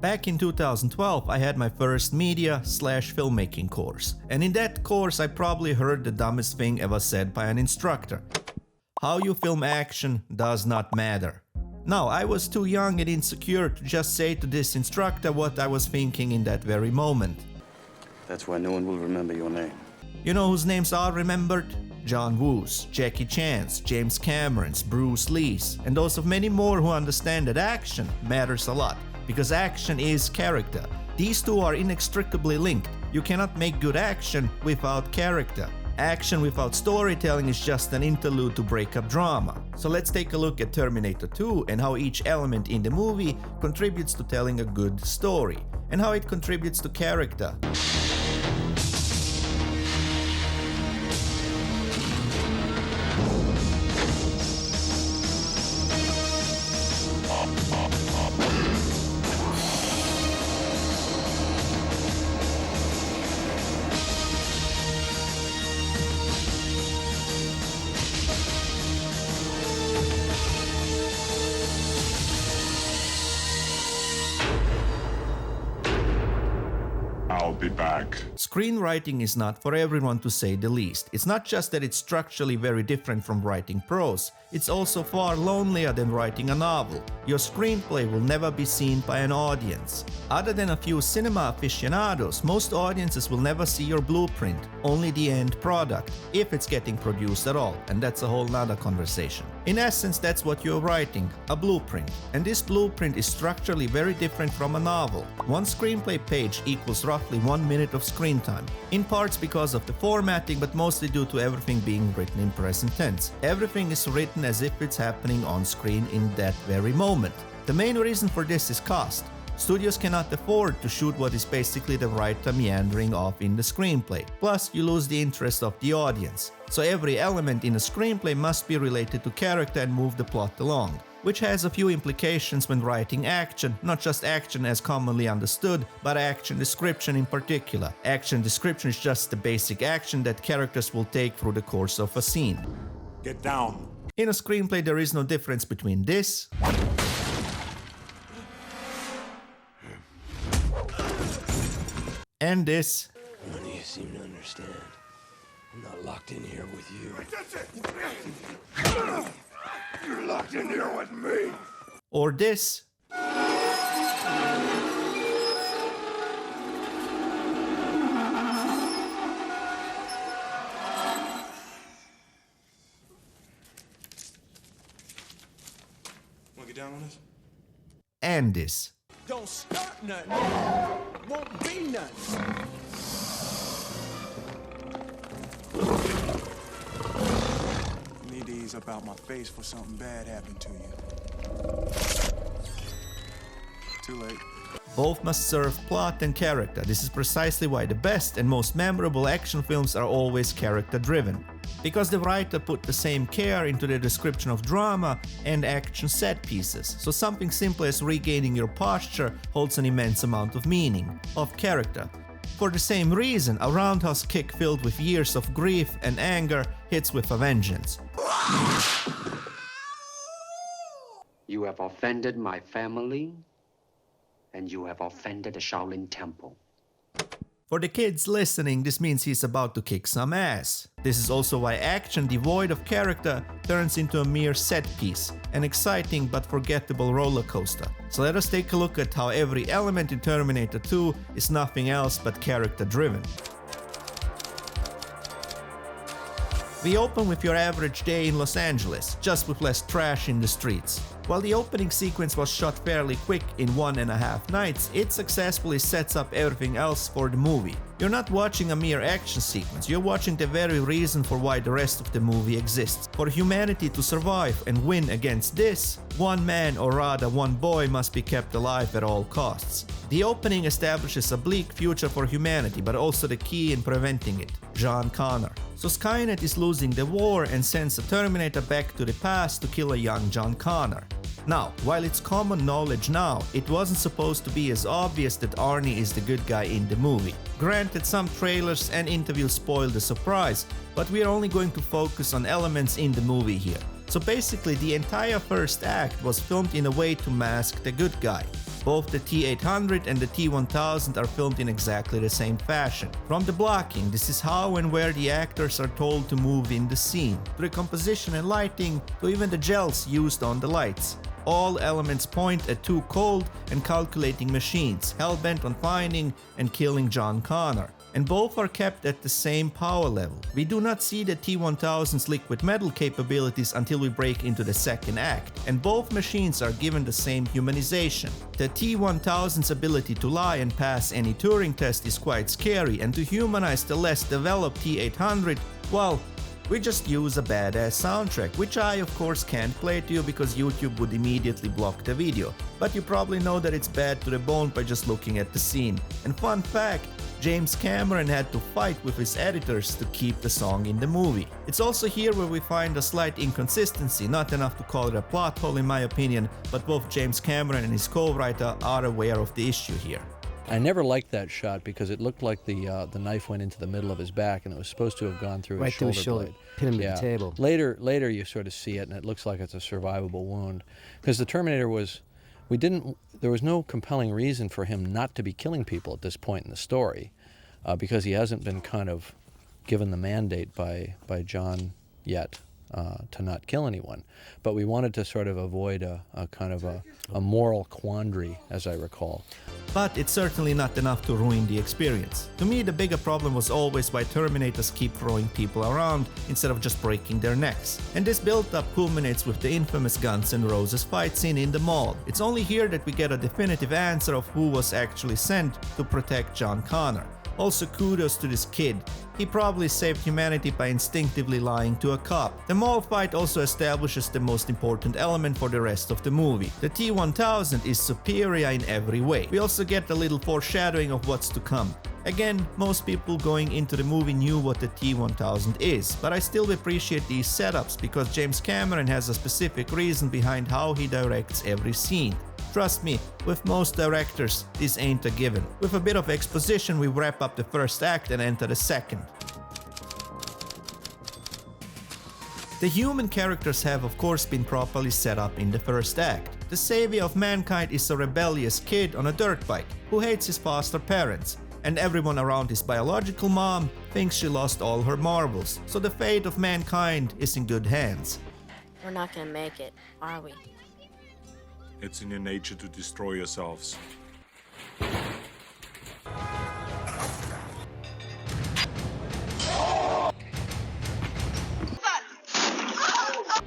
Back in 2012, I had my first media/filmmaking course, and in that course I probably heard the dumbest thing ever said by an instructor. How you film action does not matter. Now, I was too young and insecure to just say to this instructor what I was thinking in that very moment. That's why no one will remember your name. You know whose names are remembered? John Woo's, Jackie Chan's, James Cameron's, Bruce Lee's, and those of many more who understand that action matters a lot. Because action is character. These two are inextricably linked. You cannot make good action without character. Action without storytelling is just an interlude to break up drama. So let's take a look at Terminator 2 and how each element in the movie contributes to telling a good story, and how it contributes to character. I'll be back. Screenwriting is not for everyone, to say the least. It's not just that it's structurally very different from writing prose, it's also far lonelier than writing a novel. Your screenplay will never be seen by an audience. Other than a few cinema aficionados, most audiences will never see your blueprint, only the end product, if it's getting produced at all, and that's a whole nother conversation. In essence, that's what you're writing, a blueprint. And this blueprint is structurally very different from a novel. One screenplay page equals roughly 1 minute of screen time, in parts because of the formatting, but mostly due to everything being written in present tense. Everything is written as if it's happening on screen in that very moment. The main reason for this is cost. Studios cannot afford to shoot what is basically the writer meandering off in the screenplay. Plus, you lose the interest of the audience. So every element in a screenplay must be related to character and move the plot along. Which has a few implications when writing action, not just action as commonly understood, but action description in particular. Action description is just the basic action that characters will take through the course of a scene. Get down. In a screenplay, there is no difference between this and this. None of you seem to understand. I'm not locked in here with you. You're locked in here with me. Or this. Wanna get down on this? And this. Don't start nothing. Won't be nothing. Need to ease up out my face before something bad happened to you. Too late. Both must serve plot and character. This is precisely why the best and most memorable action films are always character-driven. Because the writer put the same care into the description of drama and action set pieces, so something simple as regaining your posture holds an immense amount of meaning, of character. For the same reason, a roundhouse kick filled with years of grief and anger hits with a vengeance. You have offended my family, and you have offended the Shaolin Temple. For the kids listening, this means he's about to kick some ass. This is also why action devoid of character turns into a mere set piece, an exciting but forgettable roller coaster. So let us take a look at how every element in Terminator 2 is nothing else but character driven. We open with your average day in Los Angeles, just with less trash in the streets. While the opening sequence was shot fairly quick in 1.5 nights, it successfully sets up everything else for the movie. You're not watching a mere action sequence, you're watching the very reason for why the rest of the movie exists. For humanity to survive and win against this, one man, or rather one boy, must be kept alive at all costs. The opening establishes a bleak future for humanity, but also the key in preventing it, John Connor. So Skynet is losing the war and sends a Terminator back to the past to kill a young John Connor. Now, while it's common knowledge now, it wasn't supposed to be as obvious that Arnie is the good guy in the movie. Granted, some trailers and interviews spoil the surprise, but we're only going to focus on elements in the movie here. So basically, the entire first act was filmed in a way to mask the good guy. Both the T-800 and the T-1000 are filmed in exactly the same fashion. From the blocking, this is how and where the actors are told to move in the scene, to the composition and lighting, to even the gels used on the lights. All elements point at two cold and calculating machines, hell-bent on finding and killing John Connor. And both are kept at the same power level. We do not see the T-1000's liquid metal capabilities until we break into the second act, and both machines are given the same humanization. The T-1000's ability to lie and pass any Turing test is quite scary, and to humanize the less developed T-800, well, we just use a badass soundtrack, which I of course can't play to you because YouTube would immediately block the video. But you probably know that it's bad to the bone by just looking at the scene. And fun fact, James Cameron had to fight with his editors to keep the song in the movie. It's also here where we find a slight inconsistency, not enough to call it a plot hole in my opinion, but both James Cameron and his co-writer are aware of the issue here. I never liked that shot because it looked like the knife went into the middle of his back and it was supposed to have gone through right his shoulder blade. blade. Pin him to the table. Later you sort of see it and it looks like it's a survivable wound. Because the Terminator there was no compelling reason for him not to be killing people at this point in the story because he hasn't been kind of given the mandate by John yet to not kill anyone. But we wanted to sort of avoid a kind of a moral quandary, as I recall. But it's certainly not enough to ruin the experience. To me, the bigger problem was always why Terminators keep throwing people around instead of just breaking their necks. And this build-up culminates with the infamous Guns N' Roses fight scene in the mall. It's only here that we get a definitive answer of who was actually sent to protect John Connor. Also, kudos to this kid. He probably saved humanity by instinctively lying to a cop. The mall fight also establishes the most important element for the rest of the movie. The T-1000 is superior in every way. We also get a little foreshadowing of what's to come. Again, most people going into the movie knew what the T-1000 is, but I still appreciate these setups because James Cameron has a specific reason behind how he directs every scene. Trust me, with most directors, this ain't a given. With a bit of exposition, we wrap up the first act and enter the second. The human characters have of course been properly set up in the first act. The savior of mankind is a rebellious kid on a dirt bike who hates his foster parents, and everyone around his biological mom thinks she lost all her marbles, so the fate of mankind is in good hands. We're not gonna make it, are we? It's in your nature to destroy yourselves.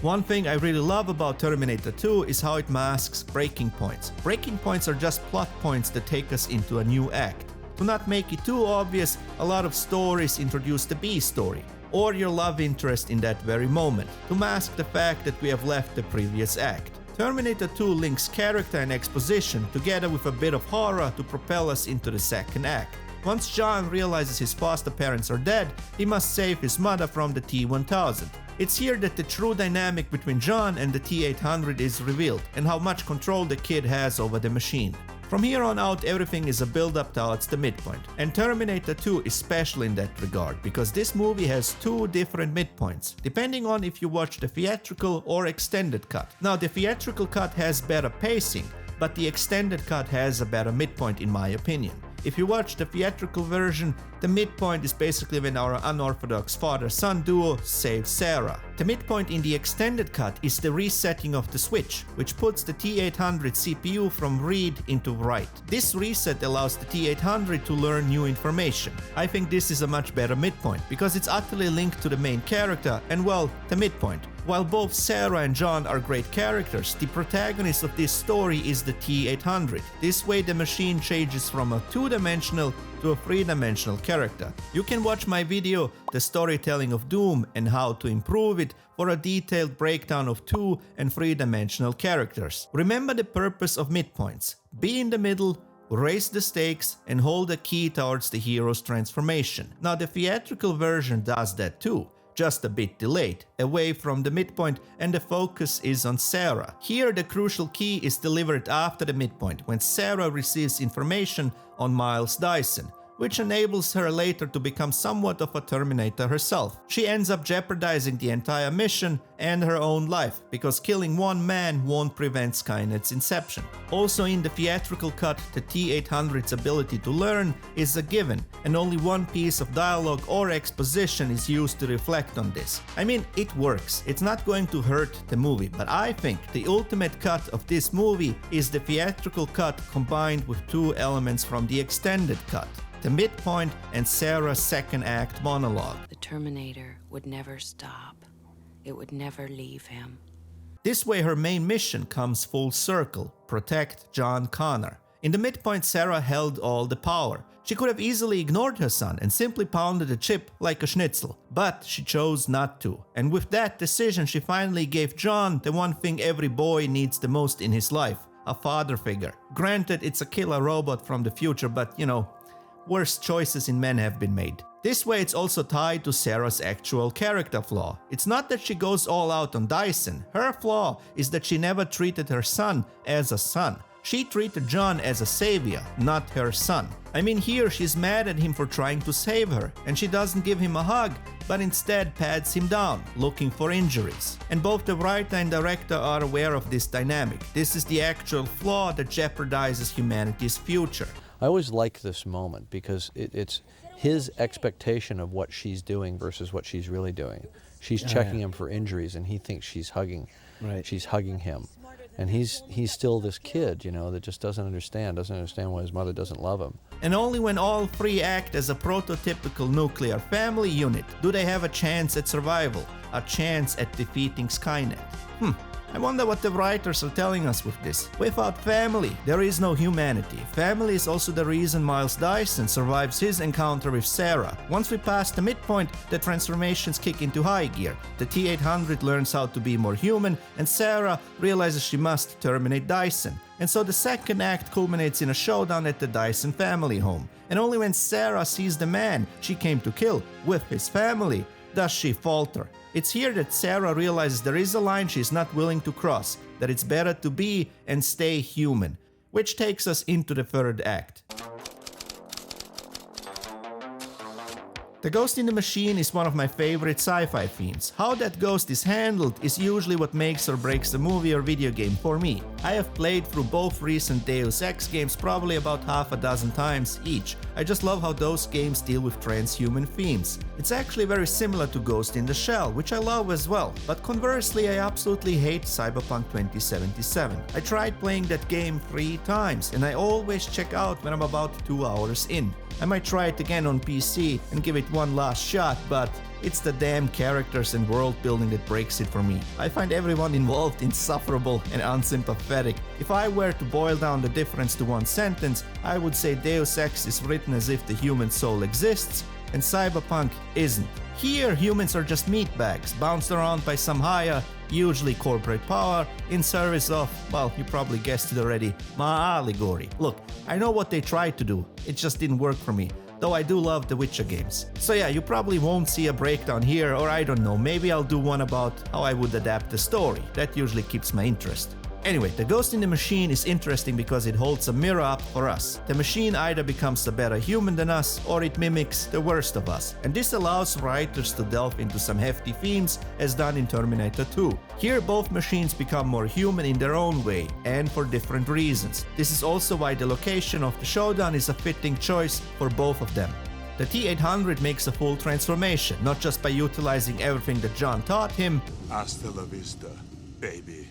One thing I really love about Terminator 2 is how it masks breaking points. Breaking points are just plot points that take us into a new act. To not make it too obvious, a lot of stories introduce the B story, or your love interest in that very moment, to mask the fact that we have left the previous act. Terminator 2 links character and exposition together with a bit of horror to propel us into the second act. Once John realizes his foster parents are dead, he must save his mother from the T-1000. It's here that the true dynamic between John and the T-800 is revealed, and how much control the kid has over the machine. From here on out, everything is a build-up towards the midpoint, and Terminator 2 is special in that regard, because this movie has two different midpoints, depending on if you watch the theatrical or extended cut. Now, the theatrical cut has better pacing, but the extended cut has a better midpoint in my opinion. If you watch the theatrical version, the midpoint is basically when our unorthodox father-son duo saves Sarah. The midpoint in the extended cut is the resetting of the switch, which puts the T-800 CPU from read into write. This reset allows the T-800 to learn new information. I think this is a much better midpoint, because it's utterly linked to the main character and, well, the midpoint. While both Sarah and John are great characters, the protagonist of this story is the T-800. This way the machine changes from a two-dimensional to a three-dimensional character. You can watch my video, The Storytelling of Doom and How to Improve It, for a detailed breakdown of two- and three-dimensional characters. Remember the purpose of midpoints. Be in the middle, raise the stakes, and hold the key towards the hero's transformation. Now the theatrical version does that too, just a bit delayed, away from the midpoint, and the focus is on Sarah. Here the crucial key is delivered after the midpoint, when Sarah receives information on Miles Dyson, which enables her later to become somewhat of a Terminator herself. She ends up jeopardizing the entire mission and her own life, because killing one man won't prevent Skynet's inception. Also in the theatrical cut, the T-800's ability to learn is a given, and only one piece of dialogue or exposition is used to reflect on this. I mean, it works. It's not going to hurt the movie, but I think the ultimate cut of this movie is the theatrical cut combined with two elements from the extended cut: the midpoint and Sarah's second act monologue. The Terminator would never stop. It would never leave him. This way her main mission comes full circle: protect John Connor. In the midpoint, Sarah held all the power. She could have easily ignored her son and simply pounded the chip like a schnitzel, but she chose not to. And with that decision, she finally gave John the one thing every boy needs the most in his life: a father figure. Granted, it's a killer robot from the future, but you know, worse choices in men have been made. This way it's also tied to Sarah's actual character flaw. It's not that she goes all out on Dyson. Her flaw is that she never treated her son as a son. She treated John as a savior, not her son. I mean, here she's mad at him for trying to save her, and she doesn't give him a hug, but instead pats him down, looking for injuries. And both the writer and director are aware of this dynamic. This is the actual flaw that jeopardizes humanity's future. I always like this moment because it's his expectation of what she's doing versus what she's really doing. She's checking him for injuries, and he thinks she's hugging. Right. She's hugging him, and he's still this kid, you know, that just doesn't understand why his mother doesn't love him. And only when all three act as a prototypical nuclear family unit do they have a chance at survival, a chance at defeating Skynet. I wonder what the writers are telling us with this. Without family, there is no humanity. Family is also the reason Miles Dyson survives his encounter with Sarah. Once we pass the midpoint, the transformations kick into high gear. The T-800 learns how to be more human, and Sarah realizes she must terminate Dyson. And so the second act culminates in a showdown at the Dyson family home. And only when Sarah sees the man she came to kill with his family does she falter. It's here that Sarah realizes there is a line she's not willing to cross, that it's better to be and stay human, which takes us into the third act. The Ghost in the Machine is one of my favorite sci-fi themes. How that ghost is handled is usually what makes or breaks a movie or video game for me. I have played through both recent Deus Ex games probably about half a dozen times each. I just love how those games deal with transhuman themes. It's actually very similar to Ghost in the Shell, which I love as well, but conversely I absolutely hate Cyberpunk 2077. I tried playing that game 3 times, and I always check out when I'm about 2 hours in. I might try it again on PC and give it one last shot, but it's the damn characters and world building that breaks it for me. I find everyone involved insufferable and unsympathetic. If I were to boil down the difference to one sentence, I would say Deus Ex is written as if the human soul exists, and Cyberpunk isn't. Here, humans are just meatbags, bounced around by some higher, usually corporate power, in service of, well, you probably guessed it already, my allegory. Look, I know what they tried to do, it just didn't work for me, though I do love the Witcher games. So yeah, you probably won't see a breakdown here, or I don't know, maybe I'll do one about how I would adapt the story. That usually keeps my interest. Anyway, The Ghost in the Machine is interesting because it holds a mirror up for us. The machine either becomes a better human than us, or it mimics the worst of us. And this allows writers to delve into some hefty themes, as done in Terminator 2. Here, both machines become more human in their own way, and for different reasons. This is also why the location of the showdown is a fitting choice for both of them. The T-800 makes a full transformation, not just by utilizing everything that John taught him, Hasta la vista, baby.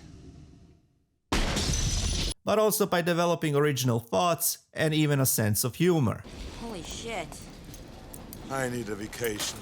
but also by developing original thoughts and even a sense of humor. Holy shit. I need a vacation.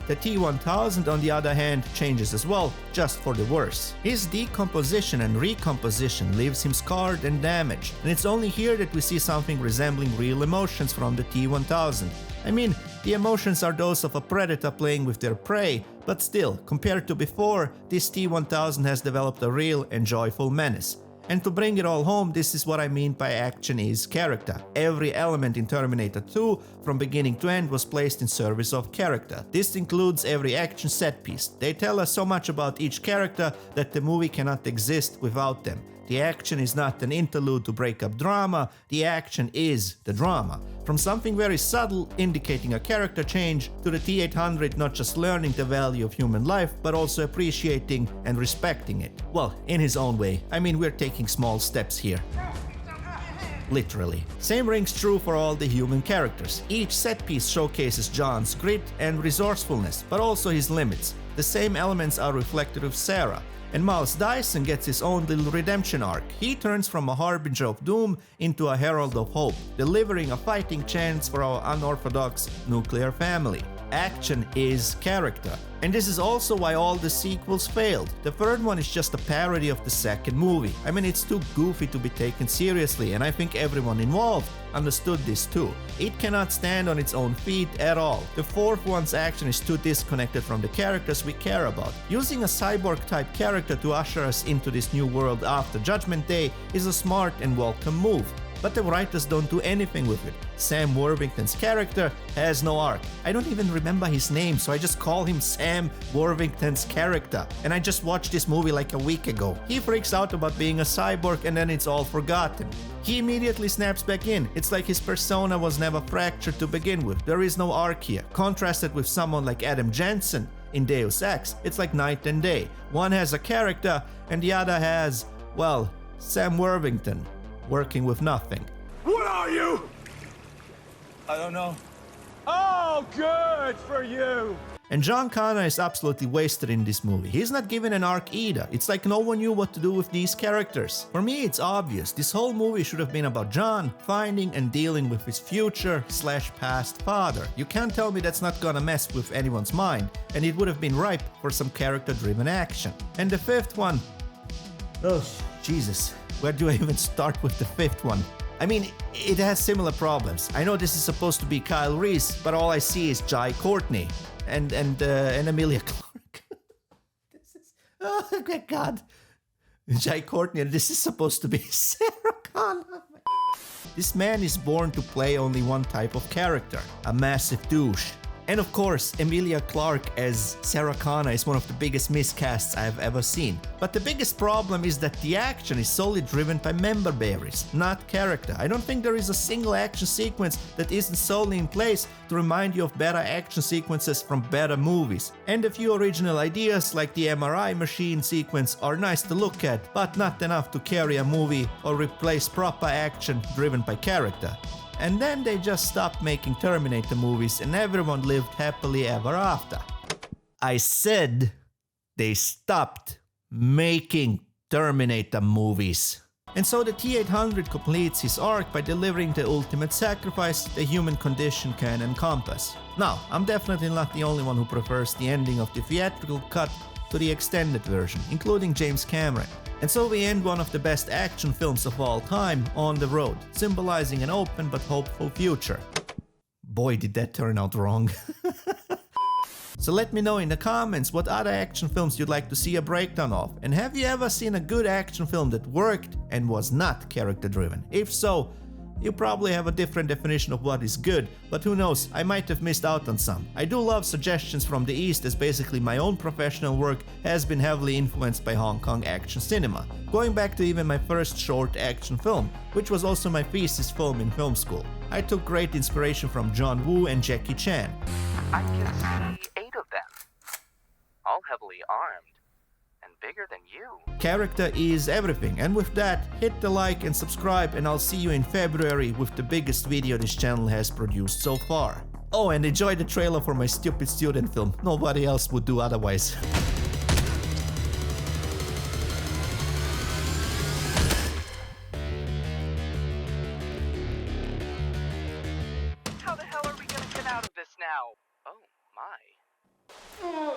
The T-1000, on the other hand, changes as well, just for the worse. His decomposition and recomposition leaves him scarred and damaged, and it's only here that we see something resembling real emotions from the T-1000. I mean, the emotions are those of a predator playing with their prey, but still, compared to before, this T-1000 has developed a real and joyful menace. And to bring it all home, this is what I mean by action is character. Every element in Terminator 2, from beginning to end, was placed in service of character. This includes every action set piece. They tell us so much about each character that the movie cannot exist without them. The action is not an interlude to break up drama, the action is the drama. From something very subtle, indicating a character change, to the T-800 not just learning the value of human life, but also appreciating and respecting it. Well, in his own way. I mean, we're taking small steps here. Literally. Same rings true for all the human characters. Each set piece showcases John's grit and resourcefulness, but also his limits. The same elements are reflected with Sarah. And Miles Dyson gets his own little redemption arc. He turns from a harbinger of doom into a herald of hope, delivering a fighting chance for our unorthodox nuclear family. Action is character. And this is also why all the sequels failed. The third one is just a parody of the second movie. I mean, it's too goofy to be taken seriously, and I think everyone involved understood this too. It cannot stand on its own feet at all. The fourth one's action is too disconnected from the characters we care about. Using a cyborg-type character to usher us into this new world after Judgment Day is a smart and welcome move. But the writers don't do anything with it. Sam Worthington's character has no arc. I don't even remember his name, so I just call him Sam Worthington's character. And I just watched this movie like a week ago. He freaks out about being a cyborg and then it's all forgotten. He immediately snaps back in. It's like his persona was never fractured to begin with. There is no arc here. Contrasted with someone like Adam Jensen in Deus Ex, it's like night and day. One has a character and the other has, well, Sam Worthington. Working with nothing. What are you? I don't know. Oh, good for you! And John Connor is absolutely wasted in this movie. He's not given an arc either. It's like no one knew what to do with these characters. For me, it's obvious. This whole movie should have been about John finding and dealing with his future/past father. You can't tell me that's not gonna mess with anyone's mind, and it would have been ripe for some character-driven action. And the fifth one... Oh, Jesus. Where do I even start with the fifth one? I mean, it has similar problems. I know this is supposed to be Kyle Reese, but all I see is Jai Courtney and Emilia Clarke. Oh my God, Jai Courtney, and this is supposed to be Sarah Connor. This man is born to play only one type of character, a massive douche. And of course, Emilia Clarke as Sarah Connor is one of the biggest miscasts I've ever seen. But the biggest problem is that the action is solely driven by member berries, not character. I don't think there is a single action sequence that isn't solely in place to remind you of better action sequences from better movies. And a few original ideas like the MRI machine sequence are nice to look at, but not enough to carry a movie or replace proper action driven by character. And then they just stopped making Terminator movies and everyone lived happily ever after. I said they stopped making Terminator movies. And so the T-800 completes his arc by delivering the ultimate sacrifice the human condition can encompass. Now, I'm definitely not the only one who prefers the ending of the theatrical cut to the extended version, including James Cameron. And so we end one of the best action films of all time on the road, symbolizing an open but hopeful future. Boy, did that turn out wrong. So let me know in the comments what other action films you'd like to see a breakdown of. And have you ever seen a good action film that worked and was not character driven? If so, you probably have a different definition of what is good, but who knows, I might have missed out on some. I do love suggestions from the East, as basically my own professional work has been heavily influenced by Hong Kong action cinema, going back to even my first short action film, which was also my thesis film in film school. I took great inspiration from John Woo and Jackie Chan. I can see 8 of them, all heavily armed. Bigger than you. Character is everything, and with that, hit the like and subscribe, and I'll see you in February with the biggest video this channel has produced so far. Oh, and enjoy the trailer for my stupid student film. Nobody else would do otherwise. How the hell are we gonna get out of this now? Oh my.